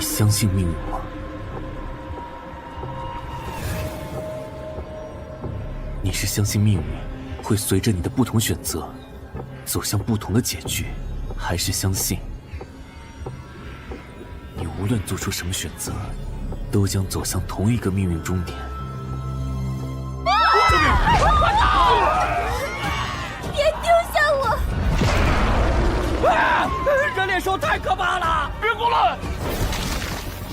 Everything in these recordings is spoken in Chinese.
相信命运吗？你是相信命运会随着你的不同选择走向不同的结局，还是相信你无论做出什么选择，都将走向同一个命运终点？别丢下我！人脸兽太可怕了！别过来！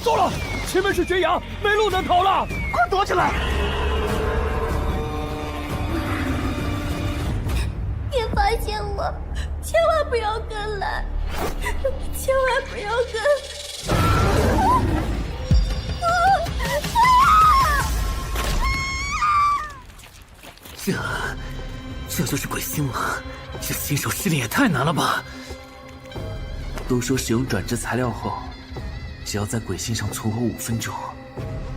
糟了，前面是悬崖，没路能逃了，快躲起来！别发现我，千万不要跟来，千万不要跟！这就是鬼星吗？这新手试炼也太难了吧！都说使用转职材料后，只要在鬼星上存活5分钟，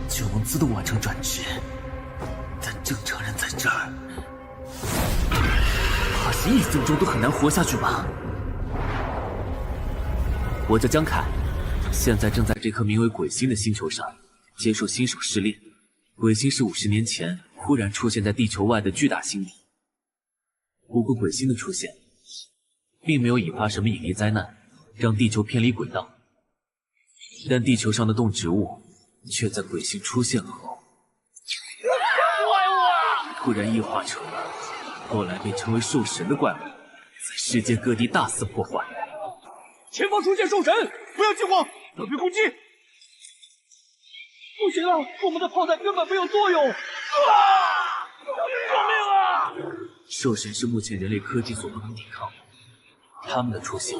就能自动完成转职。但正常人在这儿，怕是1分钟都很难活下去吧？我叫江凯，现在正在这颗名为鬼星的星球上接受新手试炼。鬼星是50年前忽然出现在地球外的巨大星体。不过鬼星的出现，并没有引发什么引力灾难，让地球偏离轨道。但地球上的动植物，却在鬼星出现后，突然异化成了后来被称为兽神的怪物，在世界各地大肆破坏。前方出现兽神，不要惊慌，特别攻击！不行了，我们的炮弹根本没有作用！救命啊！兽神是目前人类科技所不能抵抗的，他们的出现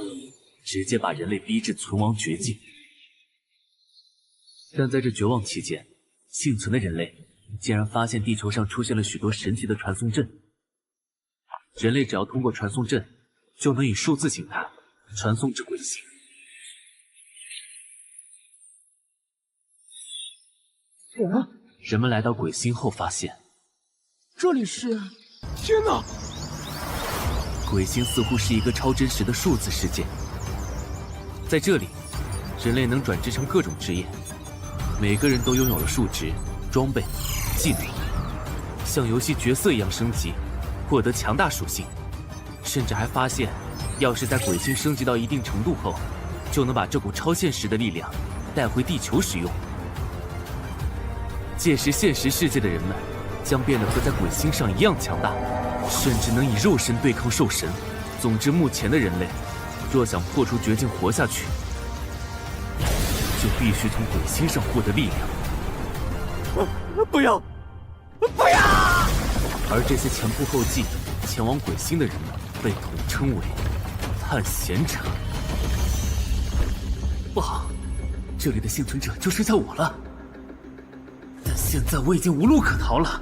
直接把人类逼至存亡绝境。但在这绝望期间，幸存的人类竟然发现地球上出现了许多神奇的传送阵。人类只要通过传送阵，就能以数字形态传送至鬼星。人们来到鬼星后发现，这里是……天哪！鬼星似乎是一个超真实的数字世界。在这里，人类能转职成各种职业，每个人都拥有了数值、装备、技能，像游戏角色一样升级，获得强大属性。甚至还发现，要是在鬼星升级到一定程度后，就能把这股超现实的力量带回地球使用。届时，现实世界的人们将变得和在鬼星上一样强大，甚至能以肉身对抗兽神。总之，目前的人类若想破除绝境活下去，就必须从鬼星上获得力量。不要！不要！而这些前仆后继前往鬼星的人们，被统称为探险者。不好，这里的幸存者就剩下我了。但现在我已经无路可逃了。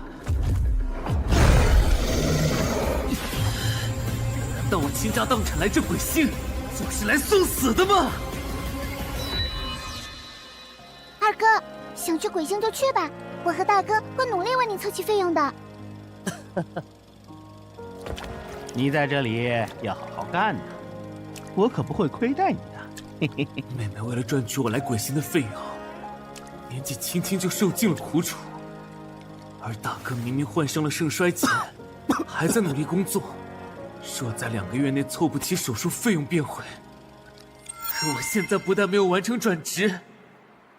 难道我倾家荡产来这鬼星，就是来送死的吗？二哥，想去鬼星就去吧，我和大哥会努力为你凑齐费用的。你在这里要好好干呐，我可不会亏待你的。妹妹为了赚取我来鬼星的费用，年纪轻轻就受尽了苦楚，而大哥明明患上了肾衰竭，还在努力工作，说在2个月内凑不齐手术费用便回。可我现在不但没有完成转职，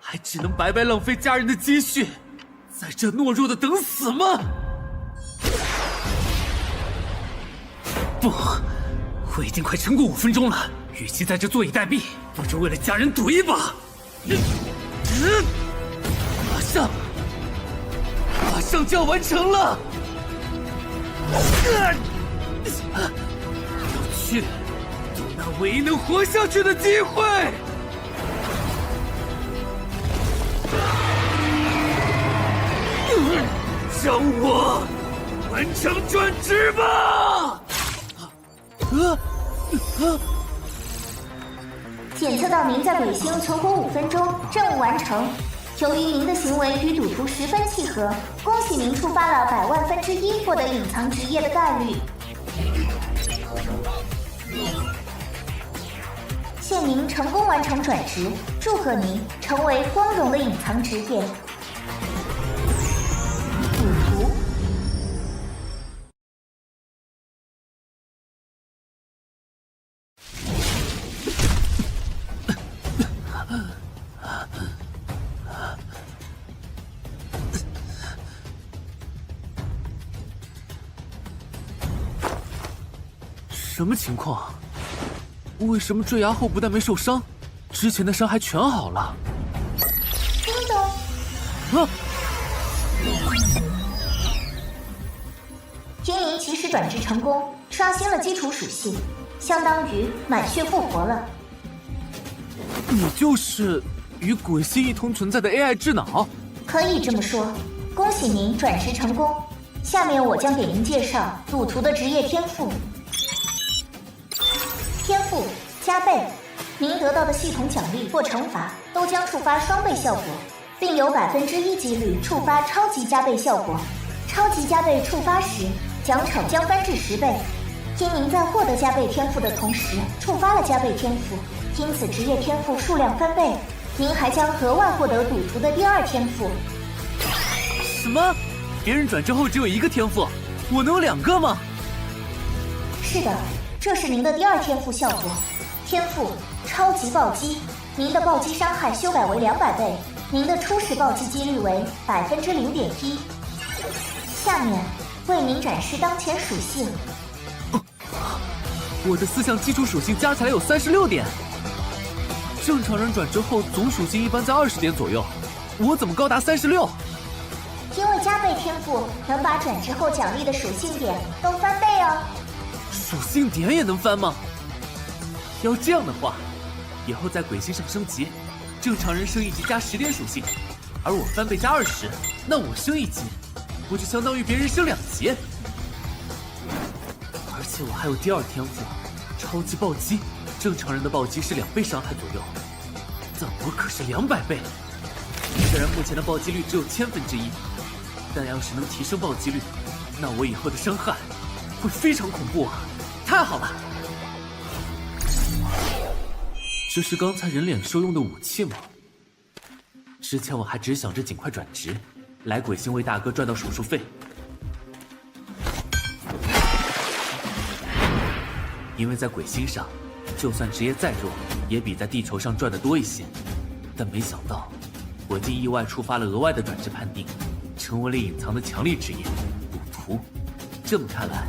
还只能白白浪费家人的积蓄，在这懦弱的等死吗？不，我已经快撑过5分钟了，与其在这坐以待毙，不如为了家人赌一把。马上就要完成了。要去赌那唯一能活下去的机会。让我完成转职吧！检测到您在鬼星存活5分钟，任务完成。由于您的行为与赌徒10分契合，恭喜您触发了100万分之1获得隐藏职业的概率。现您成功完成转职，祝贺您成为光荣的隐藏职业赌徒。什么情况？为什么坠崖后不但没受伤，之前的伤还全好了？叮咚！啊！天灵起始转职成功，刷新了基础属性，相当于满血复活了。你就是与鬼系一同存在的 AI 智脑？可以这么说。恭喜您转职成功。下面我将给您介绍赌徒的职业天赋。天赋加倍，您得到的系统奖励或惩罚都将触发双倍效果，并有1%几率触发超级加倍效果。超级加倍触发时，奖惩将翻至10倍。因您在获得加倍天赋的同时触发了加倍天赋，因此职业天赋数量翻倍。您还将额外获得赌徒的第2天赋。什么？别人转职后只有1个天赋，我能有2个吗？是的。这是您的第2天赋效果，天赋超级暴击，您的暴击伤害修改为200倍，您的初始暴击几率为0.1%。下面为您展示当前属性。我的4项基础属性加起来有36点，正常人转职后总属性一般在20点左右，我怎么高达36？因为加倍天赋能把转职后奖励的属性点都翻倍哦。属性点也能翻吗？要这样的话，以后在鬼星上升级，正常人升1级加10点属性，而我翻倍加20，那我升1级，不就相当于别人升2级？而且我还有第2天赋，超级暴击，正常人的暴击是2倍伤害左右，但我可是200倍。虽然目前的暴击率只有1/1000，但要是能提升暴击率，那我以后的伤害会非常恐怖啊！太好了，这是刚才人脸兽用的武器吗？之前我还只想着尽快转职，来鬼星为大哥赚到手术费。因为在鬼星上，就算职业再弱，也比在地球上赚的多一些。但没想到，我竟意外触发了额外的转职判定，成为了隐藏的强力职业赌徒。这么看来，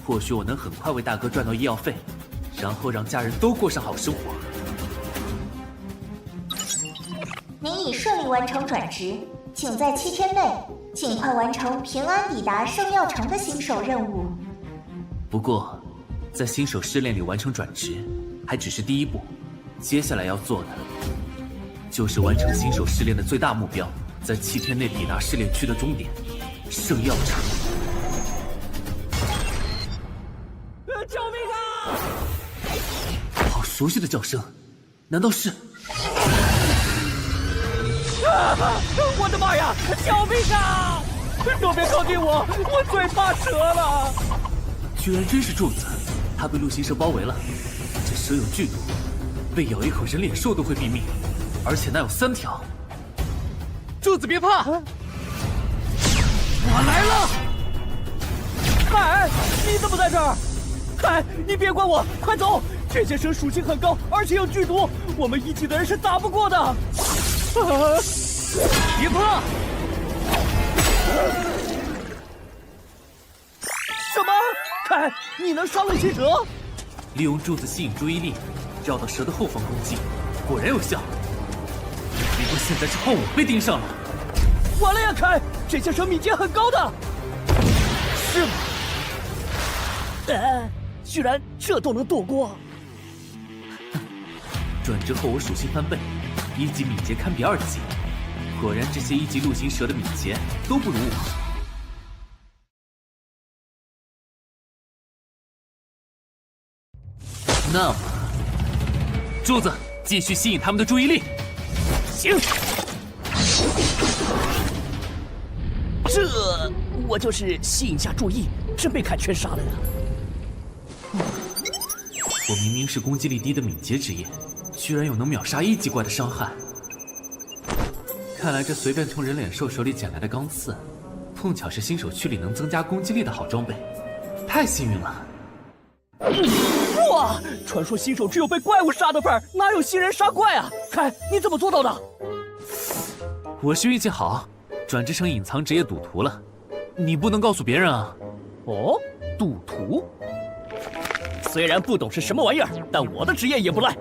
或许我能很快为大哥赚到医药费，然后让家人都过上好生活。您已顺利完成转职，请在7天内尽快完成平安抵达圣药城的新手任务。不过，在新手试炼里完成转职，还只是第一步，接下来要做的，就是完成新手试炼的最大目标，在7天内抵达试炼区的终点——圣药城。救命啊！好熟悉的叫声，难道是？我的妈呀！救命啊！都别靠近我，我最怕蛇了。居然真是柱子，他被陆行蛇包围了。这蛇有剧毒，被咬一口人脸兽都会毙命，而且那有3条。柱子别怕，我来了！海，你怎么在这儿？海，你别管我，快走！这些蛇属性很高，而且有剧毒，我们1级的人是打不过的。别怕！什么？凯，你能杀陆行蛇？利用柱子吸引注意力，绕到蛇的后方攻击，果然有效。不过现在是换我被盯上了。完了呀，凯！这些蛇敏捷很高的。是吗？居然这都能躲过！转职后我属性翻倍，1级敏捷堪比2级。果然这些1级陆行蛇的敏捷都不如我。那么，柱子继续吸引他们的注意力。行。这我就是吸引下注意，真被凯全杀了呀！我明明是攻击力低的敏捷职业，居然有能秒杀1级怪的伤害。看来这随便从人脸兽手里捡来的钢刺，碰巧是新手区里能增加攻击力的好装备，太幸运了。哇！传说新手只有被怪物杀的份儿，哪有新人杀怪啊？凯，你怎么做到的？我是运气好，转职成隐藏职业赌徒了。你不能告诉别人啊。哦，赌徒。虽然不懂是什么玩意儿，但我的职业也不赖。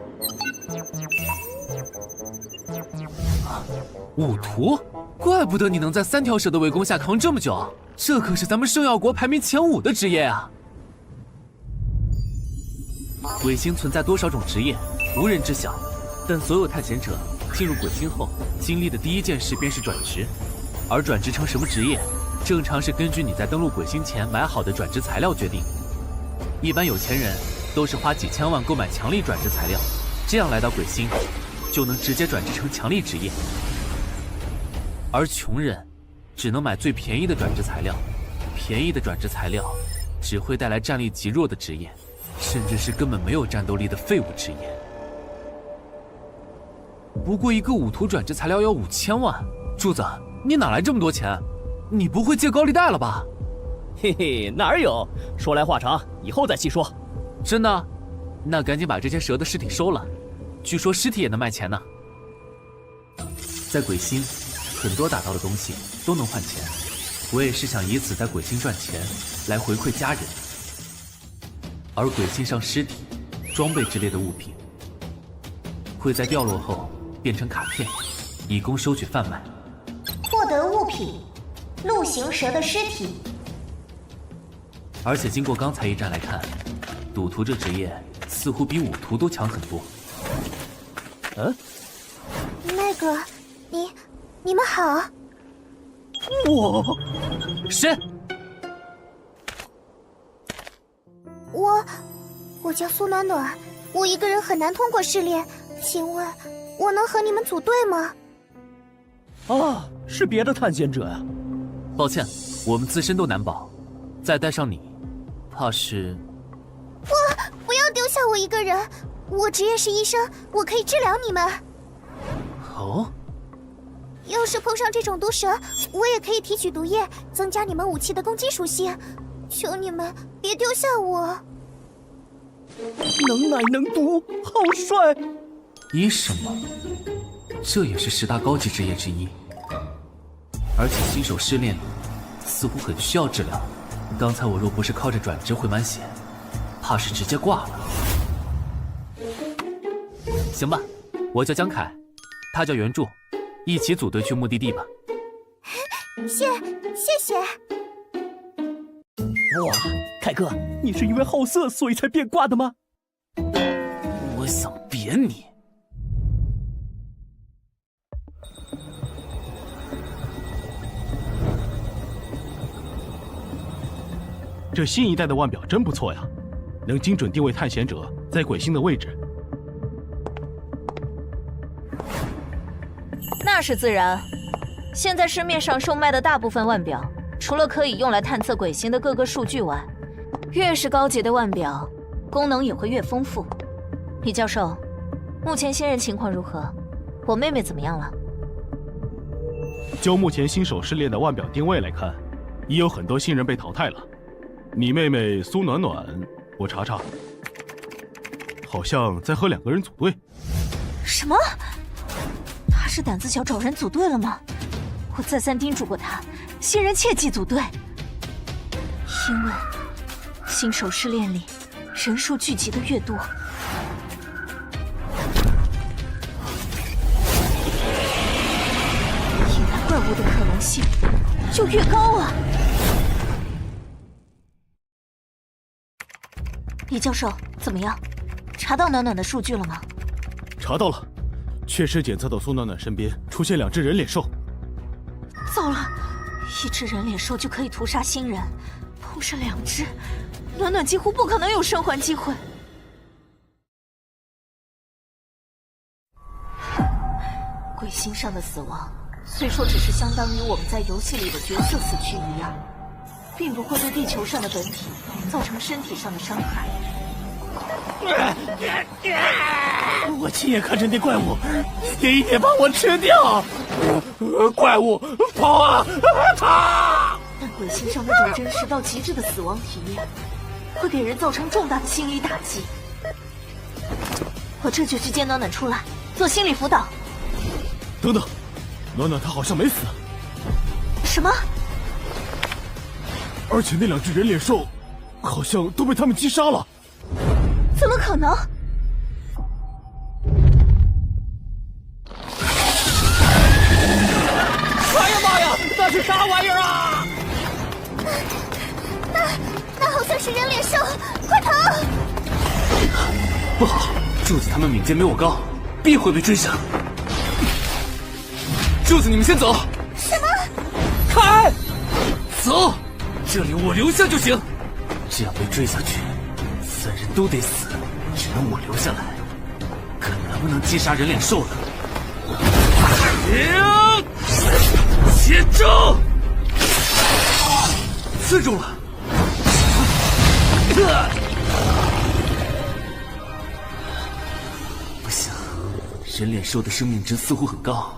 武徒，怪不得你能在3条蛇的围攻下扛这么久，这可是咱们圣耀国排名前5的职业啊！鬼星存在多少种职业，无人知晓，但所有探险者进入鬼星后，经历的第一件事便是转职，而转职成什么职业，正常是根据你在登陆鬼星前买好的转职材料决定。一般有钱人都是花几千万购买强力转职材料，这样来到鬼星，就能直接转职成强力职业。而穷人只能买最便宜的转职材料，便宜的转职材料只会带来战力极弱的职业，甚至是根本没有战斗力的废物职业。不过一个武徒转职材料要5000万，柱子，你哪来这么多钱？你不会借高利贷了吧？嘿嘿，哪儿有？说来话长，以后再细说。真的？那赶紧把这些蛇的尸体收了，据说尸体也能卖钱呢。在鬼星，很多打到的东西都能换钱，我也是想以此在鬼星赚钱，来回馈家人。而鬼星上尸体、装备之类的物品，会在掉落后变成卡片，以供收取贩卖。获得物品：陆行蛇的尸体。而且经过刚才一战来看，赌徒这职业似乎比武徒都强很多。那个，你们好。我谁？我叫苏暖暖，我一个人很难通过试炼，请问我能和你们组队吗？啊，是别的探险者啊。抱歉，我们自身都难保，再带上你，怕是……不要丢下我一个人，我职业是医生，我可以治疗你们。哦，要是碰上这种毒蛇，我也可以提取毒液，增加你们武器的攻击属性。求你们别丢下我。能奶能毒，好帅！医生吗？这也是10大高级职业之一，而且新手试炼似乎很需要治疗。刚才我若不是靠着转职回满血，怕是直接挂了。行吧，我叫江凯，他叫袁柱，一起组队去目的地吧。谢谢。哇，凯哥，你是因为好色所以才变卦的吗？我想扁你。这新一代的腕表真不错呀，能精准定位探险者在鬼星的位置。那是自然。现在市面上售卖的大部分腕表，除了可以用来探测鬼星的各个数据外，越是高级的腕表，功能也会越丰富。李教授，目前新人情况如何？我妹妹怎么样了？就目前新手试炼的腕表定位来看，已有很多新人被淘汰了。你妹妹苏暖暖，我查查，好像在和2个人组队。什么？她是胆子小找人组队了吗？我再三叮嘱过她，新人切忌组队，因为新手试炼里人数聚集的越多，引来怪物的可能性就越高啊！李教授，怎么样？查到暖暖的数据了吗？查到了，确实检测到苏暖暖身边出现2只人脸兽。糟了，1只人脸兽就可以屠杀新人，碰上2只，暖暖几乎不可能有生还机会。鬼星上的死亡，虽说只是相当于我们在游戏里的角色死去一样，并不会对地球上的本体造成身体上的伤害。我亲眼看着那怪物一点一点把我吃掉。怪物，跑啊，跑！但鬼星上那种真实到极致的死亡体验，会给人造成重大的心理打击。我这就去接暖暖出来，做心理辅导。等等，暖暖她好像没死，什么？而且那2只人脸兽好像都被他们击杀了。怎么可能？哎呀妈呀，那是啥玩意儿啊？那好像是人脸兽，快逃！不好，柱子他们敏捷没我高，必会被追上。柱子，你们先走。什么？开！走，这里我留下就行。这样被追下去，3人都得死，只能我留下来。可能不能击杀人脸兽了？接住！刺中了！不行，人脸兽的生命值似乎很高，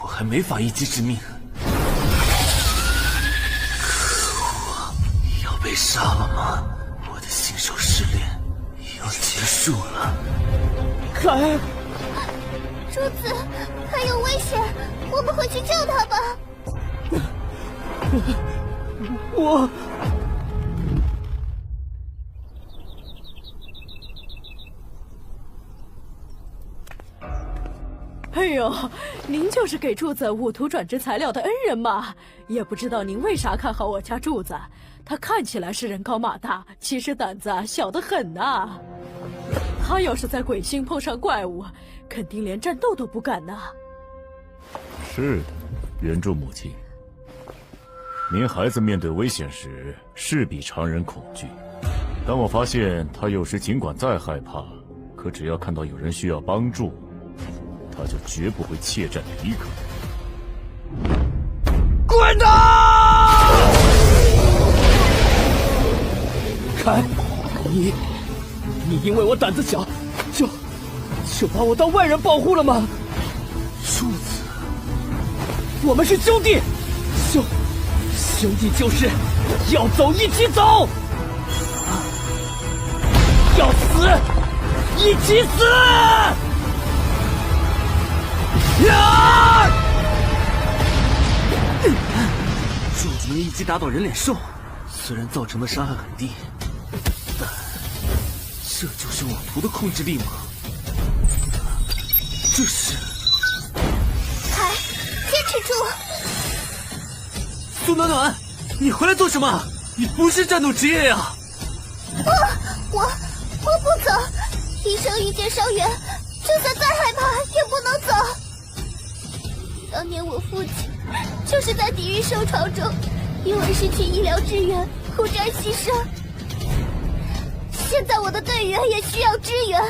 我还没法一击致命。要被杀了吗？我的新手试炼要结束了。开！柱子，还有危险，我们回去救他吧。我。哎呦，您就是给柱子误涂转制材料的恩人嘛？也不知道您为啥看好我家柱子，他看起来是人高马大，其实胆子小得很呐。他要是在鬼星碰上怪物，肯定连战斗都不敢呐。是的，原著母亲，您孩子面对危险时是比常人恐惧，但我发现他有时尽管再害怕，可只要看到有人需要帮助，他就绝不会怯战离开。滚蛋！凯，你因为我胆子小，就把我当外人保护了吗？柱子，我们是兄弟，兄弟就是要走一起走，要死一起死！柱子能一击打倒人脸兽，虽然造成的伤害很低，但这就是网图的控制力吗？这是……凯，坚持住！苏暖暖，你回来做什么？你不是战斗职业呀！我不走，医生一箭伤员，就算再害怕也不能走。当年我父亲就是在地狱兽潮中，因为失去医疗支援，苦战牺牲。现在我的队员也需要支援，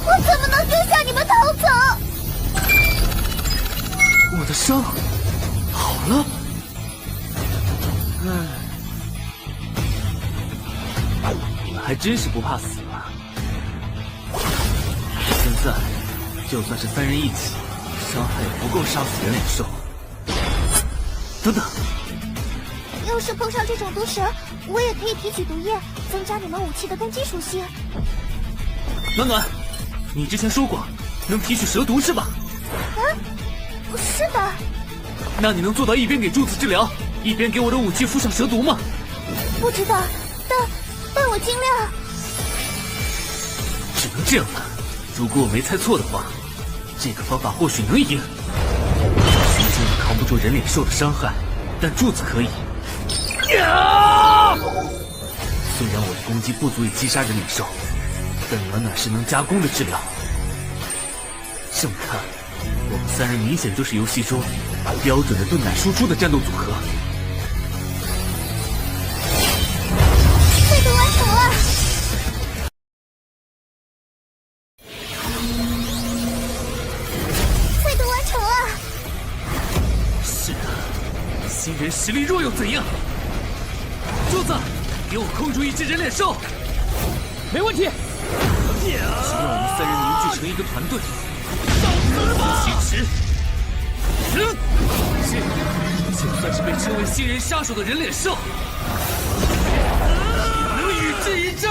我怎么能丢下你们逃走？我的伤好了。你们还真是不怕死啊！现在就算是3人一起，伤害也不够杀死人脸兽。等等，要是碰上这种毒蛇，我也可以提取毒液，增加你们武器的根基属性。暖暖，你之前说过能提取蛇毒是吧？是的。那你能做到一边给柱子治疗，一边给我的武器敷上蛇毒吗？不知道，但我尽量。只能这样了。如果我没猜错的话，这个方法或许能赢。徐静扛不住人脸兽的伤害，但柱子可以。虽然我的攻击不足以击杀人脸兽，但暖暖是能加攻的治疗。这么看，我们3人明显就是游戏中标准的盾奶输出的战斗组合。配对完成了。配对完成了。是的，新人实力弱又怎样？柱子，给我控住一只人脸兽！没问题。请让我们3人凝聚成一个团队，其实，这就算是被称为新人杀手的人脸兽，也能与之一战。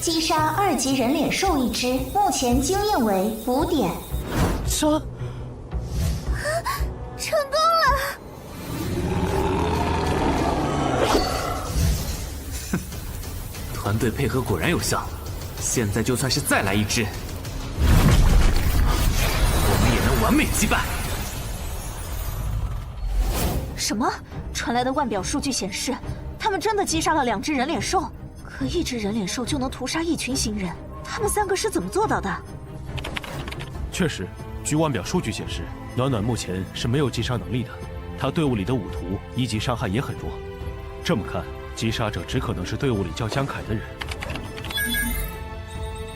击杀2级人脸兽1只，目前经验为5点。成功了！团队配合果然有效，现在就算是再来1只，我们也能完美击败。什么？传来的腕表数据显示，他们真的击杀了2只人脸兽。可1只人脸兽就能屠杀一群新人，他们3个是怎么做到的？确实，据腕表数据显示，暖暖目前是没有击杀能力的。他队伍里的5徒1级伤害也很弱。这么看，击杀者只可能是队伍里叫江凯的人。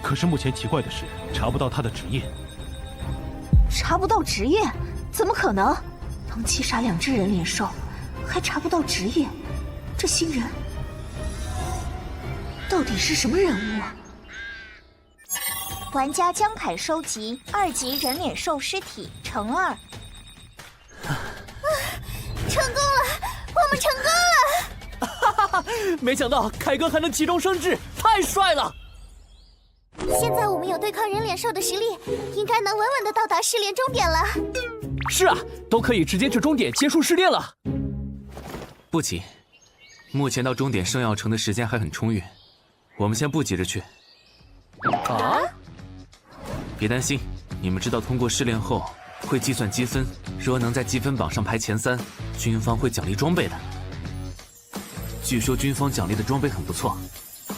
可是目前奇怪的是，查不到他的职业。查不到职业？怎么可能？能击杀2只人脸兽，还查不到职业？这新人到底是什么人物啊？玩家江凯收集2级人脸兽尸体乘2。成功了，我们成功了！哈哈哈！没想到凯哥还能急中生智，太帅了！现在我们有对抗人脸兽的实力，应该能稳稳的到达试炼终点了。是啊，都可以直接去终点结束试炼了。不急，目前到终点圣药城的时间还很充裕，我们先不急着去。啊？别担心，你们知道通过试炼后会计算积分，若能在积分榜上排前3，军方会奖励装备的。据说军方奖励的装备很不错，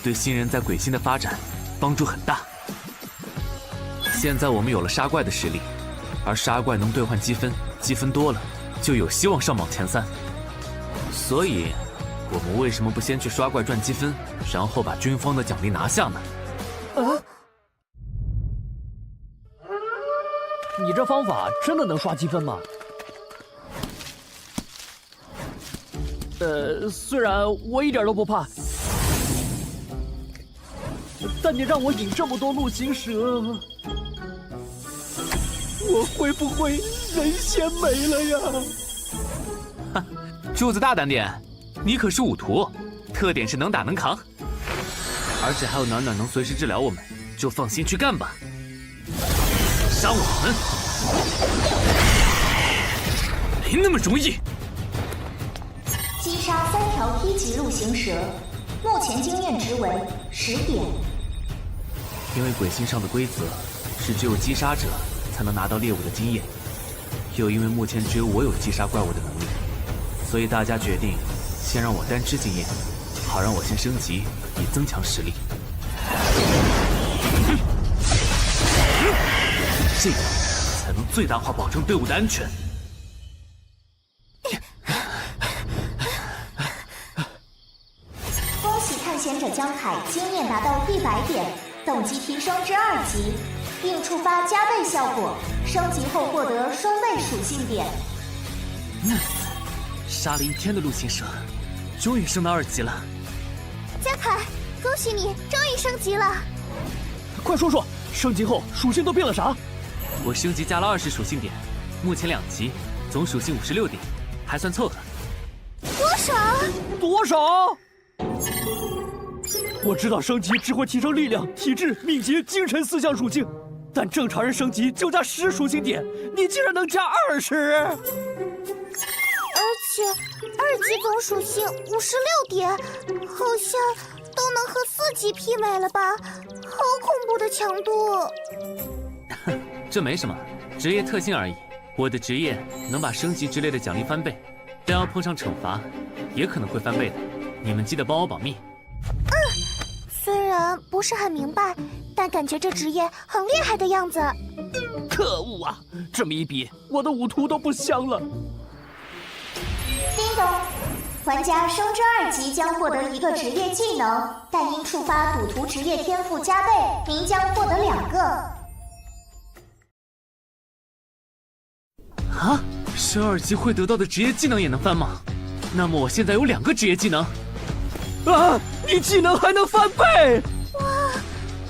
对新人在鬼星的发展帮助很大。现在我们有了杀怪的实力，而杀怪能兑换积分，积分多了就有希望上榜前3。所以，我们为什么不先去刷怪赚积分，然后把军方的奖励拿下呢？你这方法真的能刷积分吗？虽然我一点都不怕，但你让我引这么多陆行蛇，我会不会人先没了呀？哈，柱子大胆点，你可是5徒，特点是能打能扛，而且还有暖暖能随时治疗我们，就放心去干吧。杀我们没那么容易。击杀3条1级陆行蛇，目前经验值为10点。因为鬼星上的规则是只有击杀者才能拿到猎物的经验，又因为目前只有我有击杀怪物的能力，所以大家决定先让我单吃经验，好让我先升级以增强实力。这样才能最大化保证队伍的安全。恭喜探险者江凯经验达到100点，等级提升至2级，并触发加倍效果，升级后获得双倍属性点。杀了1天的陆行蛇，终于升到2级了。江凯，恭喜你终于升级了！快说说，升级后属性都变了啥？我升级加了20属性点，目前2级，总属性56点，还算凑合。多少？多少？我知道升级只会提升力量、体质、敏捷、精神4项属性，但正常人升级就加10属性点，你竟然能加20！而且2级总属性56点，好像都能和4级媲美了吧？好恐怖的强度！这没什么，职业特性而已。我的职业能把升级之类的奖励翻倍，但要碰上惩罚，也可能会翻倍的。你们记得帮我保密。虽然不是很明白，但感觉这职业很厉害的样子。可恶啊！这么一比，我的5徒都不香了。叮咚，玩家升至2级将获得1个职业技能，但因触发赌徒职业天赋加倍，您将获得2个。啊，升2级会得到的职业技能也能翻吗？那么我现在有2个职业技能。啊！你技能还能翻倍！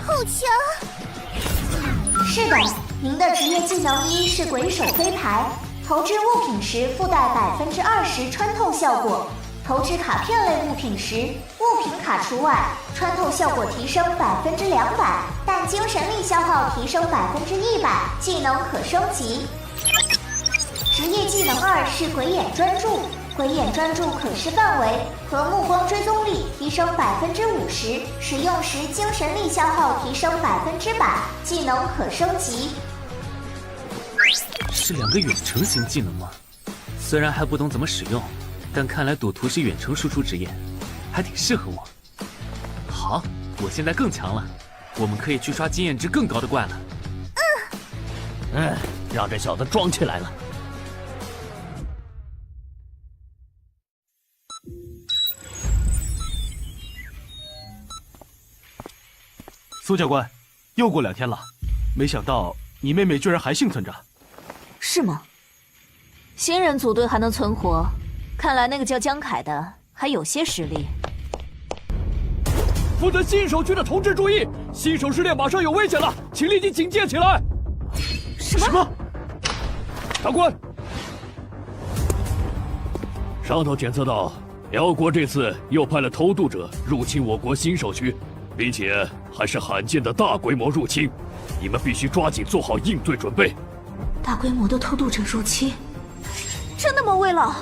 好强！是的，您的职业技能1是鬼手飞牌，投掷物品时附带20%穿透效果。投掷卡片类物品时，物品卡除外，穿透效果提升200%，但精神力消耗提升100%，技能可升级。职业技能2是鬼眼专注，鬼眼专注可视范围和目光追踪力提升50%，使用时精神力消耗提升100%，技能可升级。是2个远程型技能吗？虽然还不懂怎么使用，但看来赌徒是远程输出职业，还挺适合我。好，我现在更强了，我们可以去刷经验值更高的怪了。让这小子装起来了。苏教官，又过2天了，没想到你妹妹居然还幸存着。是吗？新人组队还能存活，看来那个叫江凯的还有些实力。负责新手区的同志注意，新手试炼马上有危险了，请立即警戒起来。什么？长官，上头检测到辽国这次又派了偷渡者入侵我国新手区，并且还是罕见的大规模入侵，你们必须抓紧做好应对准备。大规模的偷渡者入侵，真的吗，魏老？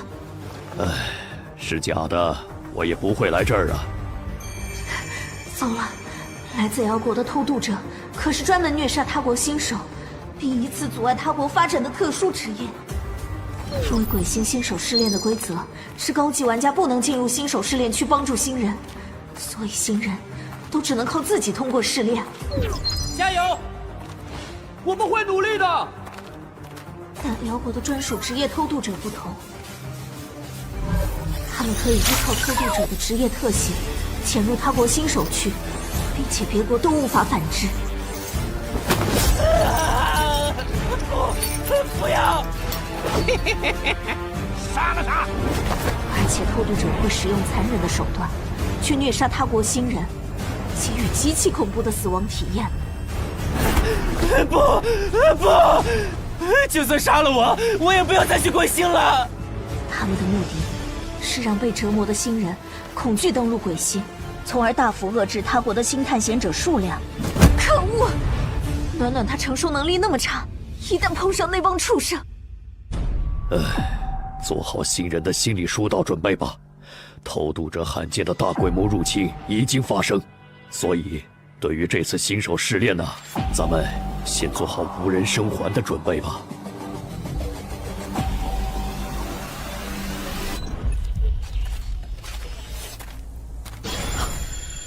是假的，我也不会来这儿啊。糟了，来自辽国的偷渡者可是专门虐杀他国新手，并以此阻碍他国发展的特殊职业。因为鬼星新手试炼的规则是高级玩家不能进入新手试炼区帮助新人，所以新人都只能靠自己通过试炼。加油！我们会努力的。但辽国的专属职业偷渡者不同，他们可以依靠偷渡者的职业特性潜入他国新手区，并且别国都无法反制。不要！杀了他！而且偷渡者会使用残忍的手段去虐杀他国新人，给予极其恐怖的死亡体验。不！就算杀了我也不要再去鬼星了。他们的目的是让被折磨的新人恐惧登陆鬼星，从而大幅遏制他国的新探险者数量。可恶！暖暖他承受能力那么差，一旦碰上那帮畜生……做好新人的心理疏导准备吧。偷渡者罕见的大规模入侵已经发生，所以对于这次新手试炼呢，咱们先做好无人生还的准备吧。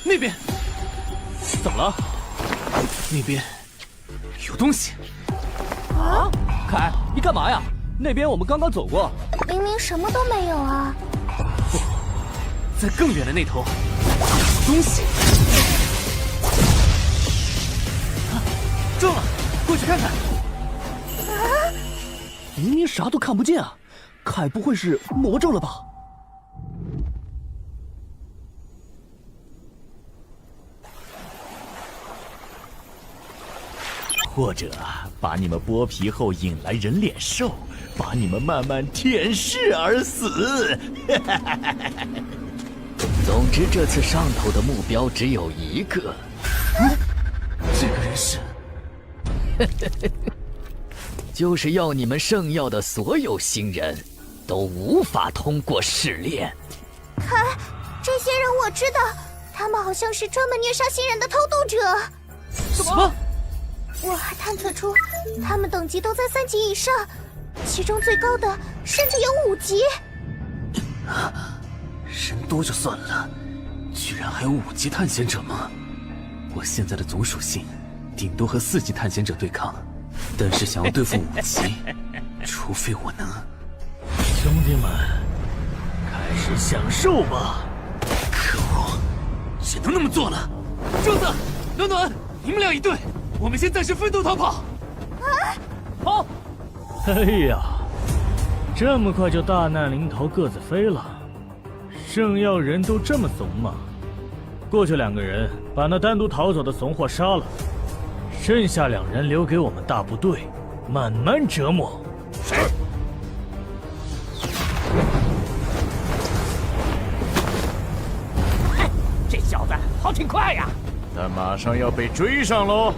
那边怎么了？那边有东西。啊，凯，你干嘛呀？那边我们刚刚走过。明明什么都没有啊！在更远的那头有东西。中了，过去看看。明明啥都看不见啊！凯不会是魔怔了吧？或者把你们剥皮后引来人脸兽，把你们慢慢舔舐而死。总之，这次上头的目标只有一个。这个人是，就是要你们圣耀的所有新人都无法通过试炼。凯，这些人我知道，他们好像是专门虐杀新人的偷渡者。什么？我还探测出，他们等级都在3级以上，其中最高的甚至有5级。人多就算了，居然还有5级探险者吗？我现在的总属性，顶多和4级探险者对抗，但是想要对付5级，除非我能……兄弟们，开始享受吧！可恶，只能那么做了。柱子，暖暖，你们俩一队。我们先暂时分头逃跑。好。哎呀，这么快就大难临头，各自飞了。圣耀人都这么怂吗？过去2个人把那单独逃走的怂货杀了，剩下2人留给我们大部队，慢慢折磨。是。这小子跑挺快呀，但马上要被追上喽。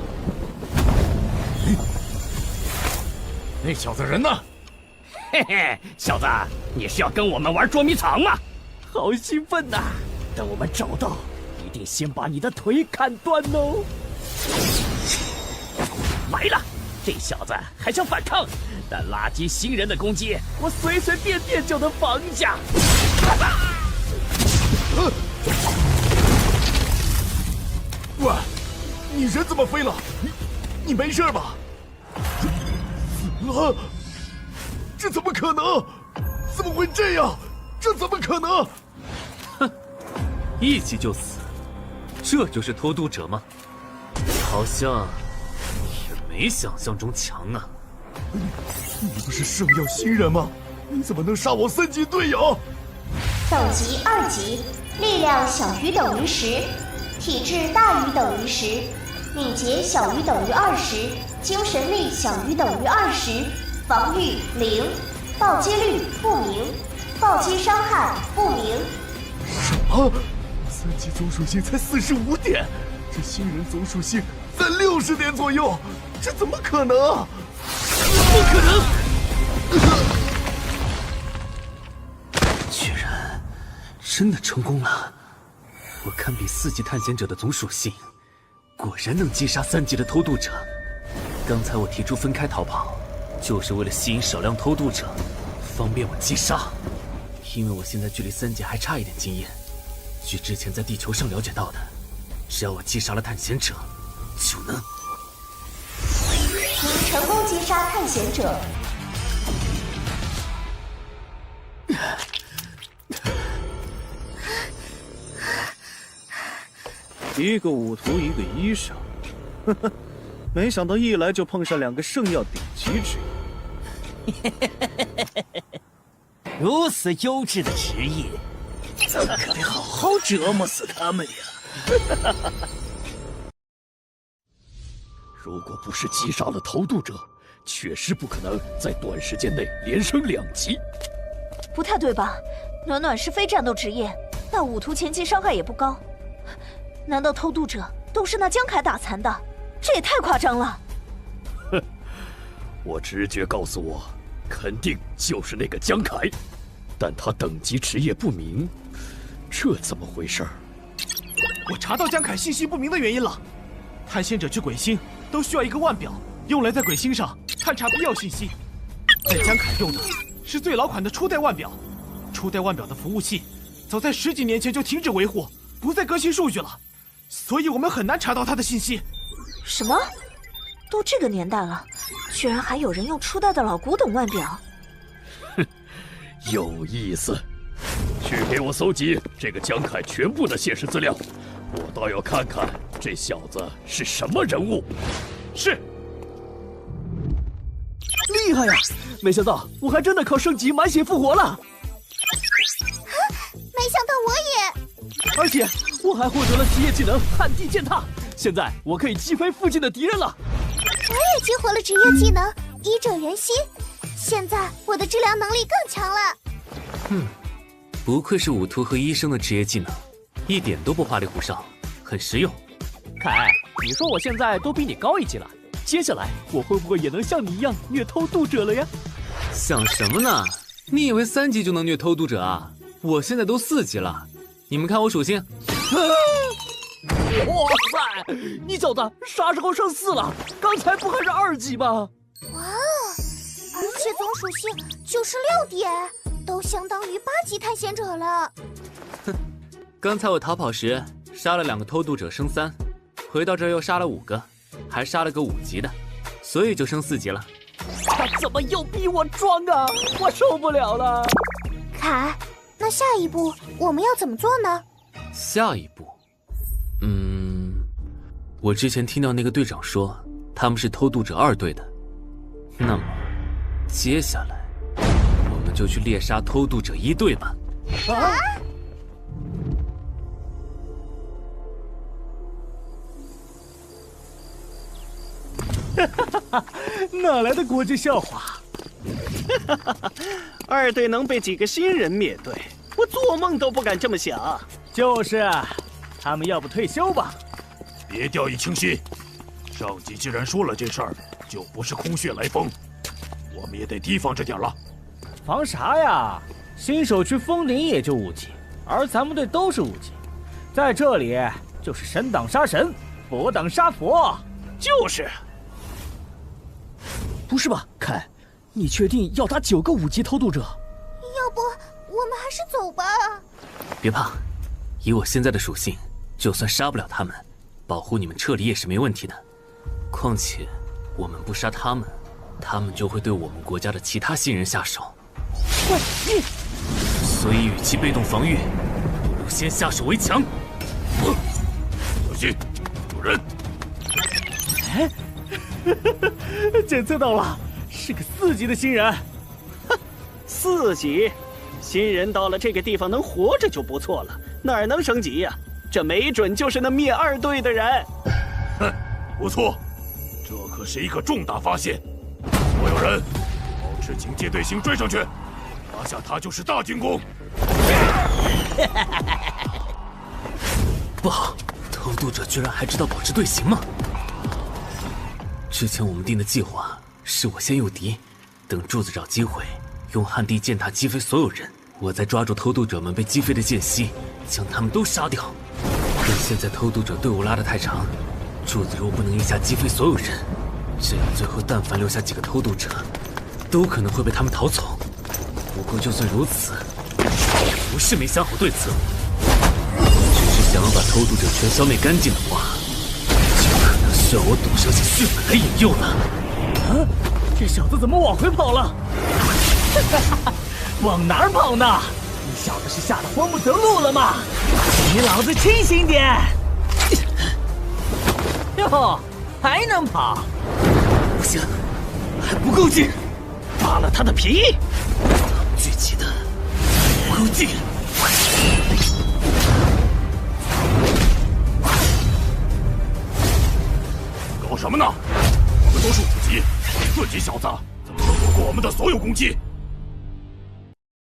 那小子人呢？嘿嘿，小子，你是要跟我们玩捉迷藏吗？好兴奋呐！等我们找到，一定先把你的腿砍断哦。来了，这小子还想反抗，但垃圾新人的攻击，我随随便便就能防下。喂，你人怎么飞了？你没事吧？死了？这怎么可能？怎么会这样？这怎么可能？哼，一击就死，这就是偷渡者吗？好像也没想象中强啊。你不是圣耀新人吗？你怎么能杀我3级队友？等级2级，力量小于等于10，体质大于等于10，敏捷小于等于20，精神力小于等于20，防御0，暴击率不明，暴击伤害不明。什么？3级总属性才45点，这新人总属性在60点左右，这怎么可能？不可能！居然真的成功了！我堪比4级探险者的总属性，果然能击杀3级的偷渡者。刚才我提出分开逃跑，就是为了吸引少量偷渡者，方便我击杀。因为我现在距离3级还差一点经验，据之前在地球上了解到的，只要我击杀了探险者，就能。您成功击杀探险者。一个武徒，一个医生，呵呵，没想到一来就碰上2个圣耀顶级职业。如此优质的职业，咱们可得好好折磨死他们呀！如果不是击杀了偷渡者，确实不可能在短时间内连升2级。不太对吧？暖暖是非战斗职业，那武徒前期伤害也不高。难道偷渡者都是那江凯打残的？这也太夸张了！哼，我直觉告诉我，肯定就是那个江凯，但他等级职业不明，这怎么回事？我查到江凯信息不明的原因了。探险者去鬼星都需要一个腕表，用来在鬼星上探查必要信息。但江凯用的是最老款的初代腕表，初代腕表的服务器早在10几年前就停止维护，不再更新数据了，所以我们很难查到他的信息。什么？都这个年代了，居然还有人用初代的老古董腕表？哼，有意思。去给我搜集这个江凯全部的现实资料，我倒要看看这小子是什么人物。是。厉害呀！没想到我还真的靠升级满血复活了。没想到我也，而且我还获得了职业技能旱地践踏，现在我可以击飞附近的敌人了。我也激活了职业技能医者仁心，现在我的治疗能力更强了。不愧是武徒和医生的职业技能，一点都不花里胡哨，很实用。凯，你说我现在都比你高1级了，接下来我会不会也能像你一样虐偷渡者了呀？想什么呢？你以为3级就能虐偷渡者啊？我现在都4级了，你们看我属性。哇塞，你小子啥时候升4了？刚才不还是2级吗？哇哦，而且总属性96点，都相当于8级探险者了。哼，刚才我逃跑时杀了2个偷渡者升3，回到这儿又杀了5个，还杀了个5级的，所以就升4级了。他怎么又逼我装啊？我受不了了。凯，那下一步我们要怎么做呢？下一步，我之前听到那个队长说他们是偷渡者2队的，那么接下来我们就去猎杀偷渡者1队吧。啊！哪来的国际笑话？二队能被几个新人灭队，我做梦都不敢这么想。就是，他们要不退休吧？别掉以轻心，上级既然说了这事儿，就不是空穴来风，我们也得提防着点了。防啥呀？新手区封顶也就5级，而咱们队都是5级，在这里就是神挡杀神，佛挡杀佛。就是。不是吧，凯？你确定要打9个5级偷渡者？要不我们还是走吧。别怕，以我现在的属性，就算杀不了他们，保护你们撤离也是没问题的。况且，我们不杀他们，他们就会对我们国家的其他新人下手。喂，你！所以，与其被动防御，不如先下手为强。小心，有人！哎，检测到了，是个4级的新人。哼，4级，新人到了这个地方能活着就不错了，哪能升级呀？这没准就是那灭2队的人。哼，不错，这可是一个重大发现。所有人，保持警戒队形追上去，拿下他就是大进攻。不好，偷渡者居然还知道保持队形吗？之前我们定的计划是我先诱敌，等柱子找机会用旱地践踏击飞所有人，我再抓住偷渡者们被击飞的间隙，将他们都杀掉。但现在偷渡者队伍拉得太长，柱子若不能一下击飞所有人，这样最后但凡留下几个偷渡者，都可能会被他们逃走。不过就算如此，也不是没想好对策。只是想要把偷渡者全消灭干净的话，就可能需要我赌上些血本来引诱了。啊，这小子怎么往回跑了？往哪儿跑呢？你小子是吓得慌不择路了吗？你老子清醒点！哟，还能跑？不行，还不够劲，扒了他的皮！聚集的不够劲。搞什么呢？我们都是5级，4级小子怎么能躲过我们的所有攻击？